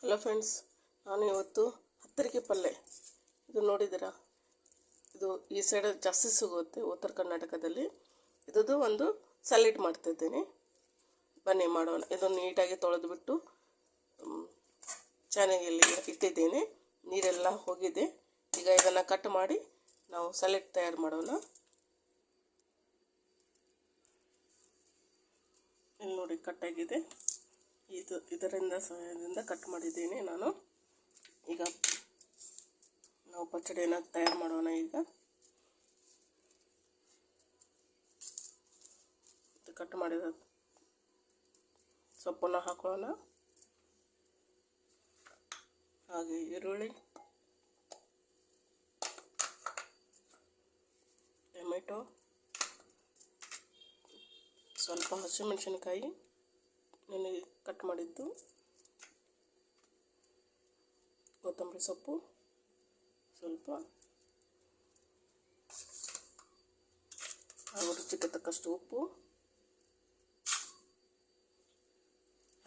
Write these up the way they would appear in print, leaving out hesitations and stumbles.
Hello friends, ನಾನು ಇವತ್ತು ಹತ್ತರಿಕೆ ಪಲ್ಯ ಇದು ನೋಡಿದ್ದೀರಾ. ಇದು ಈ ಸೈಡ್ ಜಾಸ್ತಿ ಸಿಗುತ್ತೆ, ಉತ್ತರ ಕರ್ನಾಟಕದಲ್ಲಿ. ಇದು ಒಂದು ಸಲಾಡ್ ಮಾಡ್ತಿದ್ದೀನಿ. ಬನ್ನಿ ಮಾಡೋಣ. ಇದನ್ನು ನೀಟಾಗಿ ತೊಳೆದುಬಿಟ್ಟು ಚೆನ್ನಾಗಿ ಇಲ್ಲಿ ಇಟ್ಟಿದ್ದೀನಿ. ನೀರೆಲ್ಲ ಹೋಗಿದೆ. ಈಗ ಇದನ್ನು ಕಟ್ ಮಾಡಿ ನಾವು ಸಲಾಡ್ ತಯಾರು ಮಾಡೋಣ. ಇಲ್ಲಿ ನೋಡಿ, ಕಟ್ಟಾಗಿದೆ. ಇದರಿಂದ ಸಹಾಯದಿಂದ ಕಟ್ ಮಾಡಿದ್ದೀನಿ ನಾನು. ಈಗ ನಾವು ಪಚ್ಚಡಿಯನ್ನು ತಯಾರು ಮಾಡೋಣ. ಈಗ ಕಟ್ ಮಾಡಿದ ಸೊಪ್ಪನ್ನು ಹಾಕೊಳ್ಳೋಣ. ಹಾಗೆ ಈರುಳ್ಳಿ, ಟೊಮೆಟೊ, ಸ್ವಲ್ಪ ಹಸಿಮೆಣಸಿನಕಾಯಿ ನೆನೆ ಕಟ್ ಮಾಡಿದ್ದು, ಕೊತ್ತಂಬರಿ ಸೊಪ್ಪು ಸ್ವಲ್ಪ, ಹಾಗೂ ರುಚಿಗೆ ತಕ್ಕಷ್ಟು ಉಪ್ಪು,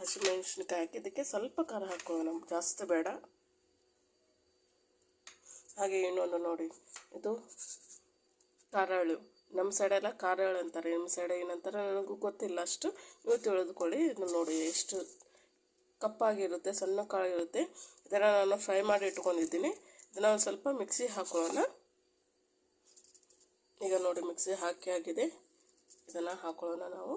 ಹಸಿಮೆಣಸಿನಕಾಯಿ ಹಾಕಿದ್ದಕ್ಕೆ ಸ್ವಲ್ಪ ಖಾರ ಹಾಕೋಣ, ಜಾಸ್ತಿ ಬೇಡ. ಹಾಗೆ ಇನ್ನೊಂದು ನೋಡಿ, ಇದು ಕಾರಾಳು. ನಮ್ಮ ಸೈಡೆಲ್ಲ ಕಾರಾಳು ಅಂತಾರೆ, ನಿಮ್ಮ ಸೈಡ್ ಏನಂತಾರೆ ನನಗೂ ಗೊತ್ತಿಲ್ಲ ಅಷ್ಟು. ನೀವು ತಿಳಿದುಕೊಳ್ಳಿ. ಇದನ್ನು ನೋಡಿ, ಎಷ್ಟು ಕಪ್ಪಾಗಿರುತ್ತೆ, ಸಣ್ಣ ಕಾಳಿರುತ್ತೆ. ಇದನ್ನು ನಾನು ಫ್ರೈ ಮಾಡಿ ಇಟ್ಕೊಂಡಿದ್ದೀನಿ. ಇದನ್ನು ಒಂದು ಸ್ವಲ್ಪ ಮಿಕ್ಸಿ ಹಾಕೊಳ್ಳೋಣ. ಈಗ ನೋಡಿ, ಮಿಕ್ಸಿ ಹಾಕಿ ಆಗಿದೆ. ಇದನ್ನು ಹಾಕೊಳ್ಳೋಣ ನಾವು.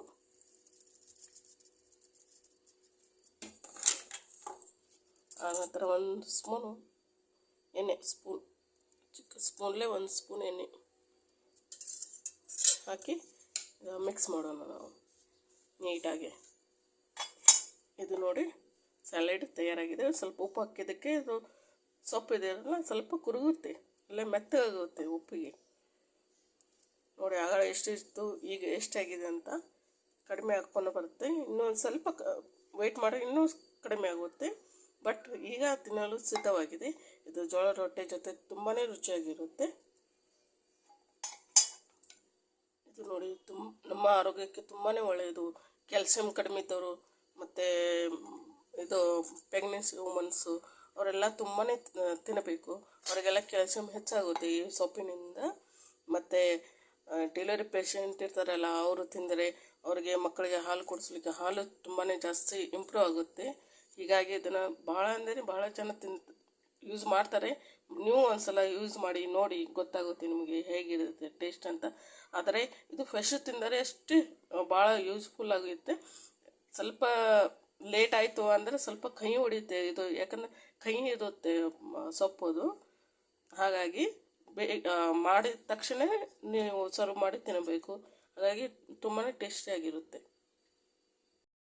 ಆನಂತರ ಒಂದು ಸ್ಪೂನು ಎಣ್ಣೆ, ಚಿಕ್ಕ ಸ್ಪೂನ್ಲೇ ಒಂದು ಸ್ಪೂನ್ ಎಣ್ಣೆ ಹಾಕಿ ಮಿಕ್ಸ್ ಮಾಡೋಣ ನಾವು ನೀಟಾಗಿ. ಇದು ನೋಡಿ, ಸಲಾಡ್ ತಯಾರಾಗಿದೆ. ಸ್ವಲ್ಪ ಉಪ್ಪು ಹಾಕಿದ್ದಕ್ಕೆ ಇದು ಸೊಪ್ಪು ಇದೆಯಲ್ಲ ಸ್ವಲ್ಪ ಕುರುಗುತ್ತೆ, ಅಲ್ಲೇ ಮೆತ್ತಗಾಗುತ್ತೆ ಉಪ್ಪಿಗೆ. ನೋಡಿ, ಆಗ ಎಷ್ಟಿತ್ತು, ಈಗ ಎಷ್ಟಾಗಿದೆ ಅಂತ ಕಡಿಮೆ ಹಾಕ್ಕೊಂಡು ಬರುತ್ತೆ. ಇನ್ನೊಂದು ಸ್ವಲ್ಪ ವೆಯ್ಟ್ ಮಾಡಿ ಇನ್ನೂ ಕಡಿಮೆ ಆಗುತ್ತೆ. ಬಟ್ ಈಗ ತಿನ್ನಲು ಸಿದ್ಧವಾಗಿದೆ. ಇದು ಜೋಳ ರೊಟ್ಟೆ ಜೊತೆ ತುಂಬಾ ರುಚಿಯಾಗಿರುತ್ತೆ. ಇದು ನೋಡಿ, ನಮ್ಮ ಆರೋಗ್ಯಕ್ಕೆ ತುಂಬಾ ಒಳ್ಳೆಯದು. ಕ್ಯಾಲ್ಸಿಯಂ ಕಡಿಮೆ ಇದ್ದವರು ಮತ್ತು ಇದು ಪ್ರೆಗ್ನೆನ್ಸಿ ವುಮನ್ಸು ಅವರೆಲ್ಲ ತುಂಬಾ ತಿನ್ನಬೇಕು. ಅವರಿಗೆಲ್ಲ ಕ್ಯಾಲ್ಸಿಯಂ ಹೆಚ್ಚಾಗುತ್ತೆ ಈ ಸೊಪ್ಪಿನಿಂದ. ಮತ್ತು ಡೆಲಿವರಿ ಪೇಷಂಟ್ ಇರ್ತಾರಲ್ಲ, ಅವರು ತಿಂದರೆ ಅವರಿಗೆ, ಮಕ್ಕಳಿಗೆ ಹಾಲು ಕುಡಿಸ್ಲಿಕ್ಕೆ ಹಾಲು ತುಂಬಾ ಜಾಸ್ತಿ ಇಂಪ್ರೂವ್ ಆಗುತ್ತೆ. ಹೀಗಾಗಿ ಇದನ್ನು ಭಾಳ ಅಂದರೆ ಭಾಳ ಜನ ಯೂಸ್ ಮಾಡ್ತಾರೆ. ನೀವು ಒಂದು ಸಲ ಯೂಸ್ ಮಾಡಿ ನೋಡಿ, ಗೊತ್ತಾಗುತ್ತೆ ನಿಮಗೆ ಹೇಗಿರುತ್ತೆ ಟೇಸ್ಟ್ ಅಂತ. ಆದರೆ ಇದು ಫ್ರೆಶ್ ತಿಂದರೆ ಅಷ್ಟೇ ಭಾಳ ಯೂಸ್ಫುಲ್ ಆಗುತ್ತೆ. ಸ್ವಲ್ಪ ಲೇಟ್ ಆಯಿತು ಅಂದರೆ ಸ್ವಲ್ಪ ಕಹಿ ಹೊಡೆಯುತ್ತೆ ಇದು, ಯಾಕಂದರೆ ಕಹಿ ಇರುತ್ತೆ ಸೊಪ್ಪದು. ಹಾಗಾಗಿ ಮಾಡಿದ ತಕ್ಷಣ ನೀವು ಸರ್ವ್ ಮಾಡಿ ತಿನ್ನಬೇಕು. ಹಾಗಾಗಿ ತುಂಬಾ ಟೇಸ್ಟಿಯಾಗಿರುತ್ತೆ.